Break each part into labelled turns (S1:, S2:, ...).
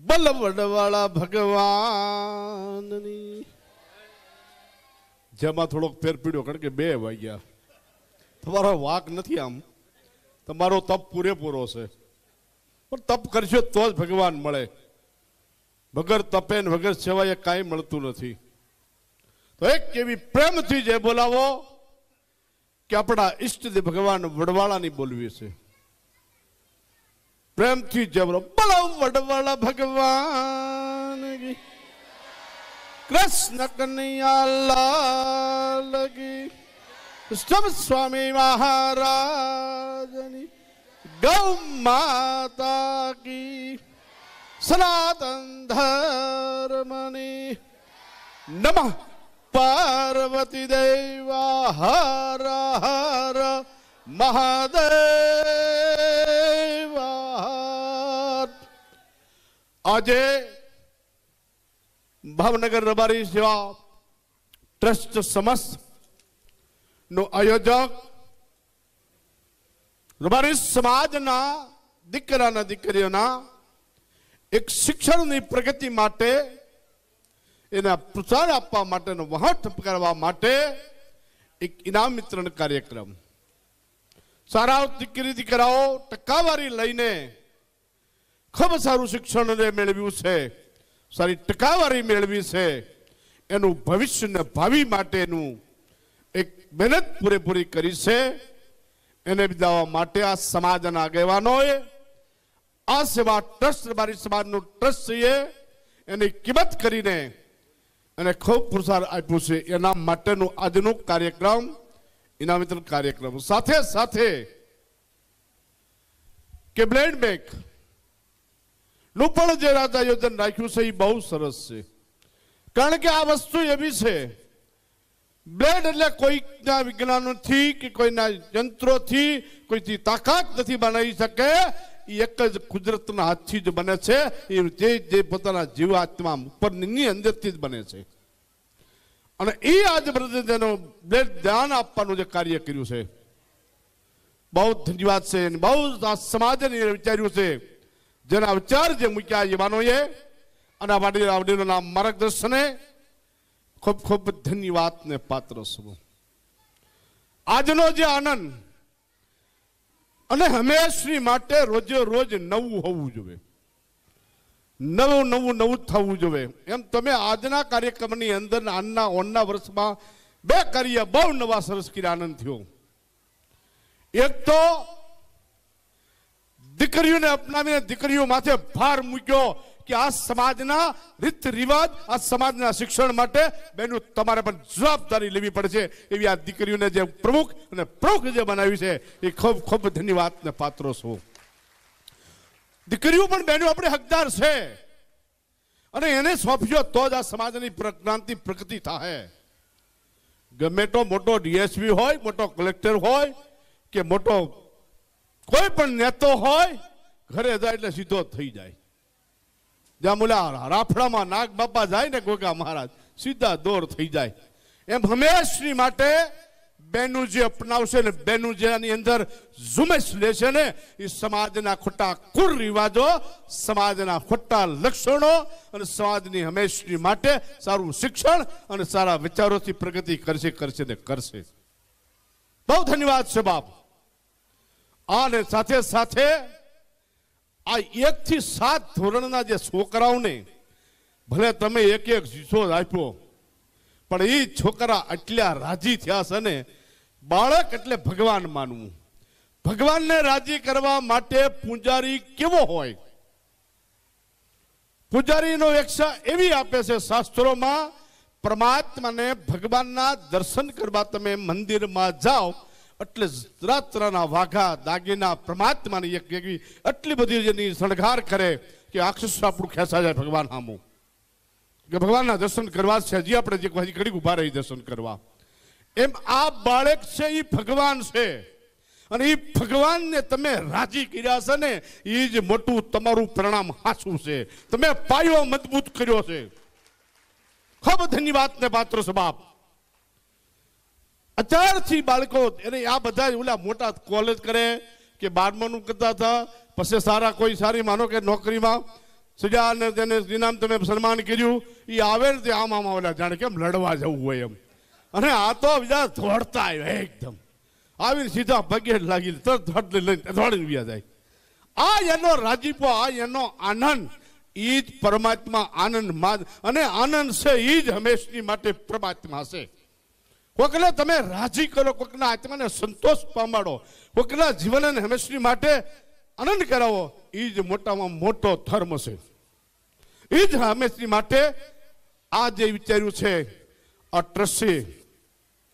S1: બલવડવાળા ભગવાનની જેમાં થોડોક ફેર પીડ્યો, કારણ કે 2 વાગ્યા. તમારો વાક નથી, આમ તમારો તપ પૂરેપૂરો છે, પણ તપ કરશો તો જ ભગવાન મળે. વગર તપે ને વગર સેવાએ કાંઈ મળતું નથી. તો એક એવી પ્રેમથી જે બોલાવો કે આપણા ઈષ્ટદેવ ભગવાન વડવાળાની બોલવી છે. પ્રેમથી જે બોલો, બોલો વડવાળા ભગવાન કૃષ્ણ કનૈયા લાલ કી, સ્વામી મહારાજની, ગૌ માતા કી, સનાતન ધર્મની, નમઃ પાર્વતી દેવા, હર હર મહાદેવ. આજે ભાવનગર રબારી સેવા ટ્રસ્ટ સમસ્ત નો આયોજક, રબારી સમાજના દીકરાના દીકરીઓના એક શિક્ષણની પ્રગતિ માટે, એના પ્રોત્સાહન આપવા માટેનો વહાટ કરવા માટે એક ઇનામ વિતરણ કાર્યક્રમ. સારા દીકરી દીકરાઓ ટકાવારી લઈને ખૂબ સારું શિક્ષણ મેળવ્યું છે, સારી ટકાવારી મેળવી છે, એનું ભવિષ્ય ને ભાવિ માટેનું એક મહેનત પૂરેપૂરી કરી છે. એને બિરદાવવા માટે આ સમાજના આગેવાનોએ આ સેવા ટ્રસ્ટ, રબારી સમાજનું ટ્રસ્ટ છે, એની કિંમત કરીને અને ખૂબ પુરસ્કાર આપ્યું છે. એના માટેનું આજનું કાર્યક્રમ, ઇનામ વિતરણ કાર્યક્રમ. સાથે સાથે કે બ્લડ બેંક નું પણ જે આયોજન રાખ્યું છે એ બહુ સરસ છે. કારણ કે આ વસ્તુ એવી છે, બ્લડ એટલે કોઈના વિજ્ઞાનથી કે કોઈના યંત્રોથી, કોઈથી તાકાત નથી બનાવી શકે. એ એક જ કુદરતના હાથથી જ બને છે. એ પોતાના જીવ આત્મા ઉપરની અંદરથી જ બને છે. અને એ આજે તેનો બ્લડ દાન આપવાનું જે કાર્ય કર્યું છે, બહુ ધન્યવાદ છે. બહુ સમાજને વિચાર્યું છે, જેના વિચાર જે મૂક્યા યુવાનોએ અને આવડીના માર્ગદર્શને ખૂબ ખૂબ ધન્યવાદ ને પાત્ર છું. આજનો જે આનંદ અને હંમેશની માટે રોજે રોજ નવું હોવું જોઈએ, નવું નવું નવું થવું જોઈએ. એમ તમે આજના કાર્યક્રમની અંદર ઓનના વર્ષમાં 2 કાર્ય બહુ નવા સરસ કર્યા, આનંદ થયો. એક તો દીકરીઓને અપનાવીને દીકરીઓ માથે ભાર મૂક્યો કે આ સમાજના રીત રિવાજ, આ સમાજના શિક્ષણ માટે બેનું તમારે પણ જવાબદારી લેવી પડશે. એવી આ દીકરીઓને જે પ્રમુખ જે બનાવી છે એ ખૂબ ખૂબ ધન્યવાદને પાત્રો છું. દીકરીઓ પણ બહેનો આપણે હકદાર છે અને એને સોંપ્યો તો જ આ સમાજની ક્રાંતિ પ્રગતિ થાય. ગમે તો મોટો ડીએસપી હોય, મોટો કલેક્ટર હોય કે મોટો કોઈ પણ નેતો હોય, ઘરે જાય એટલે સીધો થઈ જાય. જ્યાં મુલા રાફડામાં નાગ બાપા જાય ને ગોગા મહારાજ, સીધા દોર થઈ જાય. એમ હંમેશની માટે બેનું જે અપનાવશે ને, બેનું જેની અંદર ઝુમશ લેશે ને, એ સમાજના ખોટા કુરિવાજો, સમાજના ખોટા લક્ષણો અને સમાજની હંમેશની માટે સારું શિક્ષણ અને સારા વિચારોથી પ્રગતિ કરશે ને કરશે. બહુ ધન્યવાદ છે બાપ. અને સાથે સાથે આ 1 થી 7 ધોરણના જે છોકરાઓને ભલે તમે એક શીશો આપ્યો, પણ એ છોકરા એટલા રાજી થયા છે ને. બાળક એટલે ભગવાન માનવું. ભગવાનને રાજી કરવા માટે પૂજારી કેવો હોય? પૂજારીનો વ્યાખ્યા એવી આપે છે શાસ્ત્રોમાં, પરમાત્માને ભગવાનના દર્શન કરવા તમે મંદિરમાં જાઓ એટલે રાત્રના વાઘા દાગીના પરમાત્માની એક એવી આટલી બધી જેની શણગાર કરે કે આક્ષસ આપણું ખેંચા જાય ભગવાન સામું, કે ભગવાનના દર્શન કરવા છે. હજી આપણે જે ઘડીક ઉભા રહી દર્શન કરવા. એમ આ બાળક છે એ ભગવાન છે, અને એ ભગવાનને તમે રાજી કર્યા છે ને, એ જ મોટું તમારું પરિણામ હાસું છે. તમે પાયો મજબૂત કર્યો છે. ખૂબ ધન્યવાદને પાત્ર છે બાપ. અત્યારથી બાળકો એને આ બધા ઓલા મોટા કોલેજ કરે કે 12માનું કરતા હતા, પછી સારા કોઈ સારી માનો કે નોકરીમાં સજા ને તેને ઇનામ તમે સન્માન કર્યું એ આવે ને તે આમ ઓલા જાણે કેમ લડવા જવું હોય એમ, અને આ તો બીજા દોડતા આવ્યા એકદમ આવીને સીધા પગે લાગી તરત લઈને દોડીને વ્યા જાય. આ એનો રાજીપો, આ એનો આનંદ, એ જ પરમાત્મા આનંદ માદ, અને આનંદ છે એ જ હંમેશની માટે પરમાત્મા છે. કોકને તમે રાજી કરો, કોકના આત્માને સંતોષ પામાડો, કોકના જીવનને હંમેશની માટે આનંદ કરાવો, એ જ મોટામાં મોટો ધર્મ છે. એ જ હંમેશની માટે આ જે વિચાર્યું છે આ ટ્રસ્ટે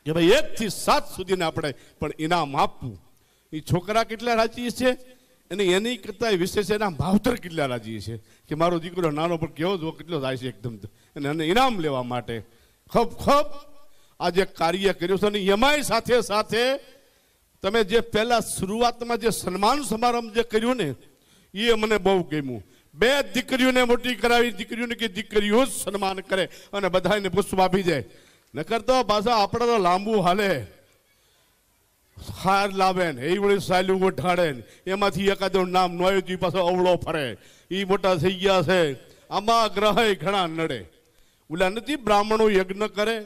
S1: કે ભાઈ 1 થી 7 સુધીને આપણે પણ ઇનામ આપવું. એ છોકરા કેટલા રાજી છે અને એની કરતા વિશેષ એના માવતર કેટલા રાજી છે કે મારો દીકરો નાનો પણ કેવો જો કેટલો જાય છે એકદમ, અને એને ઇનામ લેવા માટે ખૂબ ખૂબ આ જે કાર્ય કર્યું છે. અને એમાંય સાથે સાથે તમે જે પહેલા શરૂઆતમાં જે સન્માન સમારંભ જે કર્યું ને એ મને બહુ ગમ્યું. 2 દીકરીઓને મોટી કરાવી, દીકરીઓને કે દીકરીઓ જ સન્માન કરે અને બધાને પુષ્પ આપી જાય. નકર તો પાછા આપણે તો લાંબુ હાલે, હાર લાવે ને એ વળી સાયલું ગોઠાડે ને એમાંથી એકાદું નામ નો આવ્યું પાછો અવળો ફરે, એ મોટા થઈ ગયા છે. આમાં ગ્રહ ઘણા નડે. ઓલા નથી બ્રાહ્મણો યજ્ઞ કરે,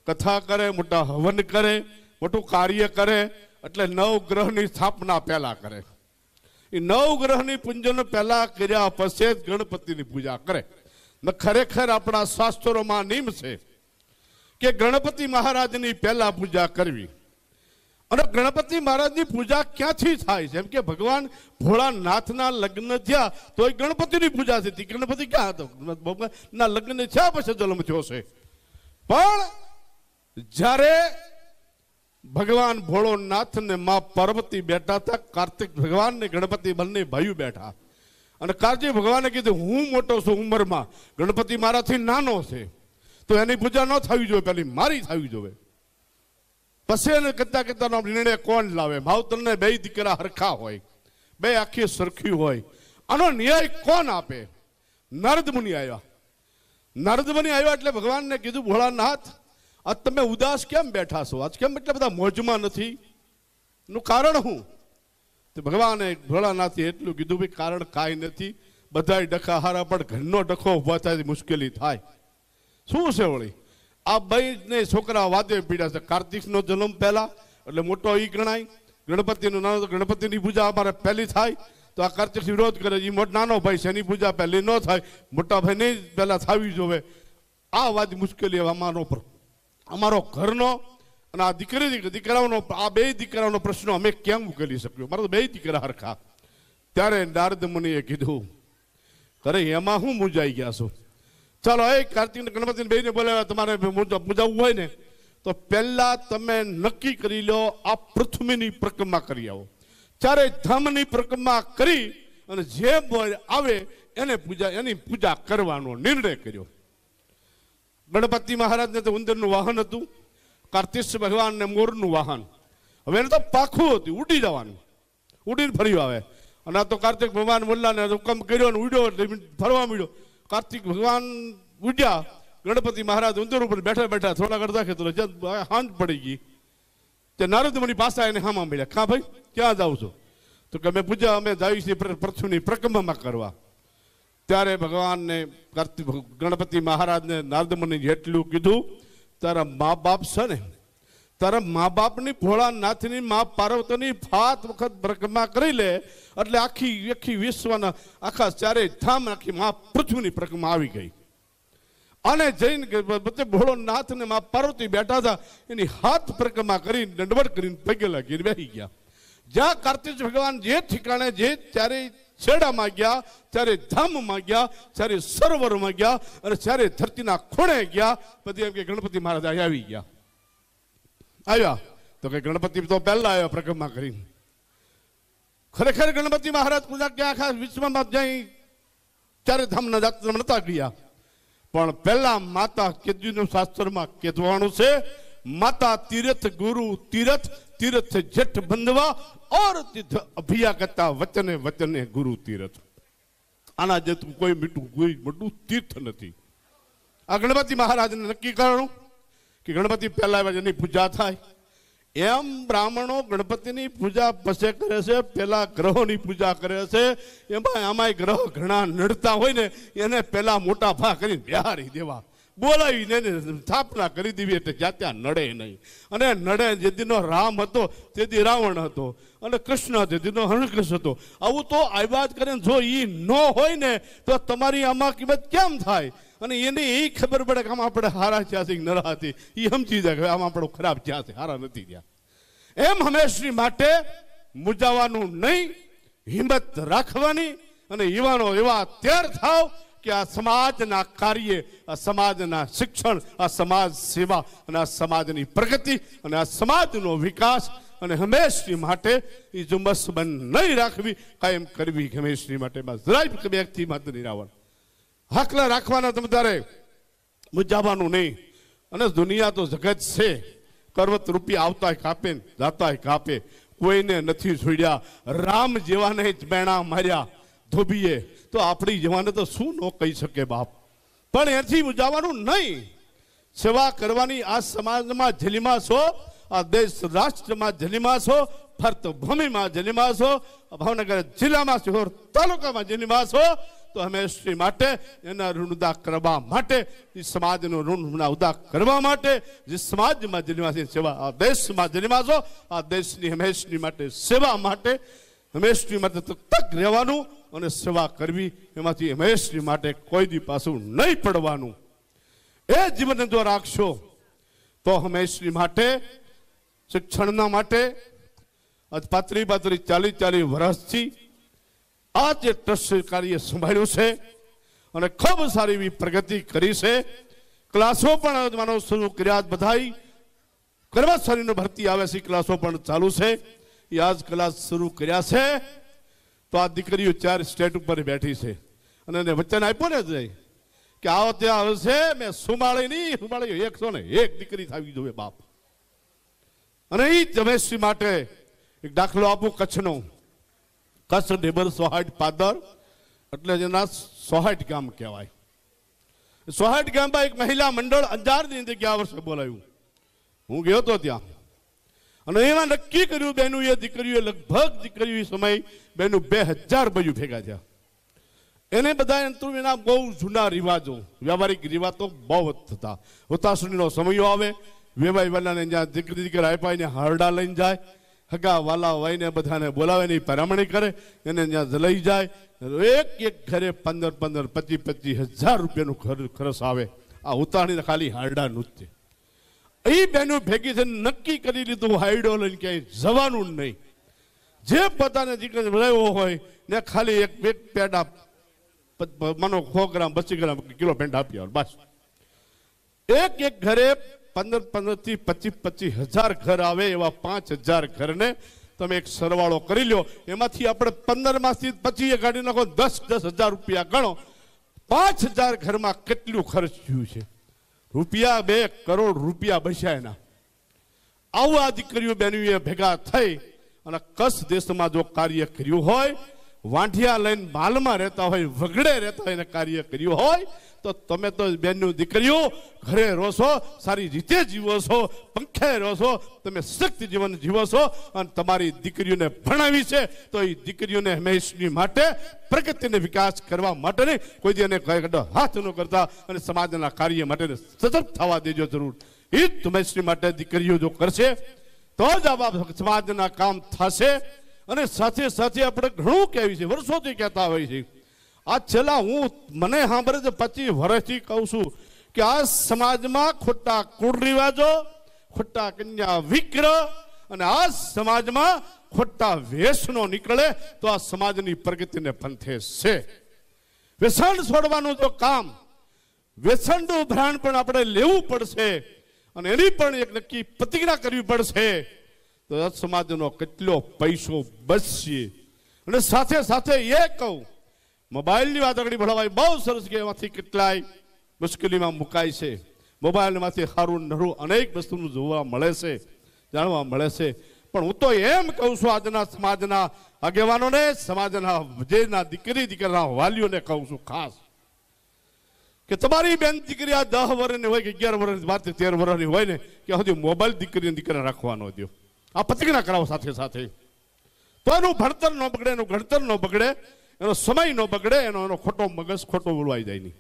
S1: કથા કરે, મોટા હવન કરે, મોટું કાર્ય કરે, એટલે 9 ગ્રહની સ્થાપના પહેલા કરે. એ 9 ગ્રહની પૂજન પહેલા કર્યા પછી જ ગણપતિની પૂજા કરે. ખરેખર આપણા શાસ્ત્રોમાં નિયમ છે કે ગણપતિ મહારાજની પહેલા પૂજા કરવી. અને ગણપતિ મહારાજની પૂજા ક્યાંથી થાય? જેમ કે ભગવાન ભોળાનાથના લગ્ન થયા તો એ ગણપતિની પૂજા થતી. ગણપતિ ક્યાં હતો? ના લગ્ન થયા પછી જન્મ થયો છે. પણ જ્યારે ભગવાન ભોળોનાથ ને માં પાર્વતી બેઠા હતા, કાર્તિક ભગવાન ને ગણપતિ બંને ભાઈઓ બેઠા, અને કાર્તિક ભગવાને કીધું હું મોટો છું ઉંમરમાં, ગણપતિ મારાથી નાનો છે, તો એની પૂજા ન થવી જોઈએ, પેલી મારી થવી જોઈએ. પછી એને કરતા કરતા નિર્ણય કોણ લાવે? માવતરને 2 દીકરા હરખા હોય, 2 આખી સરખી હોય, આનો ન્યાય કોણ આપે? નારદ મુનિ આવ્યા. નારદ મુનિ આવ્યા એટલે ભગવાનને કીધું ભોળાનાથ આજ તમે ઉદાસ કેમ બેઠા છો? આજ કેમ એટલા બધા મોજમાં નથી? નું કારણ શું? તો ભગવાને ભોળાનાથે એટલું કીધું ભાઈ કારણ કાંઈ નથી, બધા ડખા હારા પણ ઘરનો ડખો ઉભા થાય મુશ્કેલી થાય. શું છે વળી? આ 2 છોકરા વાદે પીડ્યા છે. કાર્તિકનો જન્મ પહેલા એટલે મોટો ઈ ગણાય, ગણપતિનું નાનો તો ગણપતિની પૂજા અમારે પહેલી થાય, તો આ કાર્તિક વિરોધ કરે, એ નાનો ભાઈ છે એની પૂજા પહેલી ન થાય, મોટા ભાઈને જ પહેલા થવી જોવે. આ વાત મુશ્કેલી અમારો ઘરનો અને આ દીકરાઓનો, આ 2 દીકરાઓનો પ્રશ્ન અમે કેમ ઉકેલી શક્યો? મારા તો 2 દીકરા હરખા. ત્યારે નારદ મુનિએ કીધું અરે એમાં હું મૂંઝાઈ ગયા છો? ચાલો એ કાર્તિક ગણપતિને 2ને બોલાવ્યા, તમારે પૂજાવવું હોય ને તો પહેલા તમે નક્કી કરી લો આ પૃથ્વીની પરિક્રમા કરી આવો. 4 ધામની પરિક્રમા કરી અને જે આવે એને એની પૂજા કરવાનો નિર્ણય કર્યો. ગણપતિ મહારાજને તો ઉંદરનું વાહન હતું, કાર્તિક ભગવાનને મોરનું વાહન. હવે એને તો પાખું હતું, ઉડી જવાનું, ઉડીને ફર્યું આવે. અને આ તો કાર્તિક ભગવાન મોરલાને હુકમ કર્યો ને ઉડ્યો એટલે ફરવા મળ્યો. કાર્તિક ભગવાન ઉડ્યા, ગણપતિ મહારાજ ઉંદર ઉપર બેઠા બેઠા થોડા કરતા ખેતરો હાંજ પડી ગઈ. તે નારદ મુનિ પાછા એને હામાં મળ્યા. કાં ભાઈ ક્યાં જાવ છો? તો કે અમે પૂજા અમે જાવી છીએ પૃથ્વીની પરિક્રમા કરવા. ત્યારે ભગવાનને ગણપતિ મહારાજને નારદ મુનિ જેટલું કીધું, તારા મા બાપ છે ને, તારા મા બાપની ભોળાનાથની મા પાર્વતીની 7 વખત પરિક્રમા કરી લે એટલે આખી વિશ્વના આખા 4 ધામ આખી મા પૃથ્વીની પરિક્રમા આવી ગઈ. અને જૈન ભોળોનાથ ને મા પાર્વતી બેઠા હતા, એની 7 પરિક્રમા કરીને દંડવત કરીને પગે લાગીને બેસી ગયા. જ્યાં કાર્તિક ભગવાન જે ઠિકાણે જે 4 છેડામાં ગયા, 4 ધામમાં ગયા, 4 સરોવરમાં ગયા અને 4 ધરતીના ખૂણે ગયા. પછી એમ કે ગણપતિ મહારાજ આવી ગયા. આવ્યા તો કે ગણપતિ તો પહેલા આવ્યા પરિક્રમા કરીને. ખરેખર ગણપતિ મહારાજ પૂજા ક્યાં આખા વિશ્વમાં જઈ 4 ધામના જાત્રા નતા ગયા, પણ પહેલા માતા કેદુનું શાસ્ત્રમાં કહેવાનું છે, માતા તીર્થ ગુરુ તીર્થ, તીર્થ જેઠ બંધવા ઓર તીર્થ અભિયાગતા વચને વચને ગુરુ તીર્થ. આના જેતું કોઈ મોટું તીર્થ નથી. આ ગણપતિ મહારાજને નક્કી કરવાનું કે ગણપતિ પહેલા એની પૂજા થાય. એમ બ્રાહ્મણો ગણપતિની પૂજા પછી કરે છે, પેલા ગ્રહોની પૂજા કરે છે. એમાં આમાંય ગ્રહ ઘણા નડતા હોય ને એને પેલા મોટા ભા કરીને બિહારી દેવા, બોલાવીને સ્થાપના કરી દેવી એટલે જ્યાં ત્યાં નડે નહીં. અને નડે જેદીનો રામ હતો તેથી રાવણ હતો, અને કૃષ્ણ જેદીનો હરકૃષ્ણ હતો. આવું તો આવ્યા જ કરે. જો એ ન હોય ને તો તમારી આમાં કિંમત કેમ થાય? અને એને એ ખબર પડે કે આમાં આપણે હારા થયા છે નરા હતી, એ સમજી જાય કે આમાં આપણું ખરાબ થયા છે, હારા નથી થયા. એમ હંમેશની માટે મૂંઝાવાનું નહીં, હિંમત રાખવાની. અને યુવાનો એવા તૈયાર થાવ કે આ સમાજના કાર્ય, આ સમાજના શિક્ષણ, આ સમાજ સેવા અને આ સમાજની પ્રગતિ અને આ સમાજનો વિકાસ અને હંમેશની માટે એ ઝુંબશ બંધ નહીં રાખવી, કાયમ કરવી હંમેશની માટે. જરાય વ્યક્તિ મત નહીં રાવણ હાકલા રાખવાના, તમે તારે મૂંઝાવાનું નહીં. અને દુનિયા તો જગત છે, પર્વત રૂપિયા આવતા કાપે જાતા કાપે, કોઈને નથી છોડ્યા. રામ જેવાને જ બેણા માર્યા ધોબીએ, તો આપણી જેવાને તો શું ન કહી શકે બાપ. પણ એથી મૂંઝાવાનું નહીં, સેવા કરવાની. આ સમાજમાં જલીમાં છો, આ દેશ રાષ્ટ્રમાં જલીમાં છો, ફરત ભૂમિમાં જલીમાં છો, ભાવનગર જિલ્લામાં છો, તાલુકામાં જલીમાં છો. તો હંમેશની માટે એના ઋણ ઉદા કરવા માટે, એ સમાજનું ઋણ ઉદા કરવા માટે, જે સમાજમાં જન્મા છે સેવા, આ દેશમાં જન્મા છો, આ દેશની હંમેશની માટે સેવા માટે, હંમેશની માટે તક રહેવાનું અને સેવા કરવી. એમાંથી હંમેશની માટે કોઈ દી પાછું નહીં પડવાનું. એ જીવન જો રાખશો તો હંમેશની માટે શિક્ષણના માટે 35-40 વર્ષથી આ જે ટ્રસ્ટ કાર્ય સંભાળ્યું છે અને ખૂબ સારી એવી પ્રગતિ કરી છે. ક્લાસો પણ માનો શરૂ કર્યા, બધાય કર્મચારીનો ભરતી આવે છે, ક્લાસો પણ ચાલુ છે. એ આજ ક્લાસ શરૂ કર્યા છે. તો આ દીકરીઓ 4 સ્ટેટ ઉપર બેઠી છે અને એને વચન આપ્યું ને જાય કે આવો ત્યાં આવશે, મેં સુમાળી નહીં સુમાળી 101 દીકરી થવી જોઈએ બાપ. અને એ હંમેશની માટે એક દાખલો આપું કચ્છનો. કચ્છ નેબર સોહાટ પાદર એટલે જેના સોહાટ ગામ કહેવાય. સોહાટ ગામમાં એક મહિલા મંડળ અંજારની અંદર ગયા વર્ષે બોલાવ્યું. હું ગયો હતો ત્યાં અને એમાં નક્કી કર્યું બેનું એ દીકરીઓ લગભગ દીકરીઓ સમય બેનું 2000 બાજુ ભેગા થયા. એને બધા એના બહુ જૂના રિવાજો, વ્યવહારિક રિવાજો બહુ થતા. હુતાસણીનો સમયો આવે, વેવાઈ વાલાને જ્યાં દીકરી દીકરા આપ્યા એને હારડા લઈને જાય, હગા વાલા વાઈને બધાને બોલાવે ને પરામણી કરે, એને ત્યાં લઈ જાય. એક ઘરે 15-25 હજાર રૂપિયાનું ખર્ચ આવે આ ઉતાણીને ખાલી હારડા નૃત્ય. એ બહેનો ભેગી થઈને નક્કી કરી લીધું હાઈડો લઈને ક્યાંય જવાનું નહીં. જે પોતાને દીકરી રહ્યો હોય ને ખાલી એક પેડા માનો 100 ગ્રામ 200 ગ્રામ કિલો પેન્ટ આપી આવે બસ. એક ઘરે 15-25 હજાર ઘર આવે એવા 5000 ઘરને તમે એક સરવાળો કરી લો. એમાંથી આપણે 15 માંથી 25 કાઢી નાખો, 10 હજાર રૂપિયા ગણો. 5000 ઘરમાં કેટલું ખર્ચ થયું છે? રૂપિયા 2 કરોડ રૂપિયા બસ્યા એના. આવું આ દીકરીઓ બહેનોએ ભેગા થઈ અને કચ્છ દેશમાં જો કાર્ય કર્યું હોય, વાંઢિયા લઈને માલમાં રહેતા હોય, વગડે રહેતા હોય કાર્ય કર્યું હોય, તો તમે તો બેનનું દીકરીઓ ઘરે રહો છો, સારી રીતે જીવો છો, પંખે રહો છો, તમે સખ્ત જીવન જીવો છો. અને તમારી દીકરીઓને ભણાવી છે તો એ દીકરીઓને હંમેશની માટે પ્રગતિને વિકાસ કરવા માટે નહીં, કોઈ દી એને હાથ ન કરતા અને સમાજના કાર્ય માટે સતત થવા દેજો જરૂર. એ જ હંમેશની માટે દીકરીઓ જો કરશે તો જ આ સમાજના કામ થશે. અને સાથે સાથે આપણે ઘણું કહેવી છે, વર્ષોથી કહેતા હોય છે. આ છેલ્લા હું મને સાંભળે છે 25 વર્ષથી કહું છું કે આ સમાજમાં ખોટા કુળ રિવાજો, ખોટા કન્યા વિગ્રહ અને આ સમાજમાં ખોટા વ્યસનો નીકળે તો આ સમાજની પ્રગતિને પંથે છે. વ્યસન છોડવાનું જો કામ, વ્યસનનું ભ્રાણ પણ આપણે લેવું પડશે અને એની પણ એક નક્કી પ્રતિજ્ઞા કરવી પડશે. તો સમાજનો કેટલો પૈસો બચશે. અને સાથે સાથે એ કહું, મોબાઈલની વાત આગળ ભણાવાય બહુ સરસ કે એમાંથી કેટલાય મુશ્કેલીમાં મુકાય છે. મોબાઈલમાંથી સારું નરું અનેક વસ્તુનું જોવા મળે છે, જાણવા મળે છે. પણ હું તો એમ કહું છું આજના સમાજના આગેવાનોને, સમાજના જેના દીકરી દીકરાના વાલીઓને કહું છું ખાસ કે તમારી બેન દીકરી આ 10 વર્ષની હોય કે 11 વર્ષની 12-13 વર્ષની હોય ને કે સુધી મોબાઈલ દીકરીને દીકરા રાખવાનો દો. આ પ્રતિજ્ઞા કરાવો સાથે સાથે, તો એનું ભણતર ન બગડે, એનું ગણતર ન બગડે, એનો સમય ન બગડે, એનો ખોટો મગજ ખોટો બોલવાઈ જાય નહીં.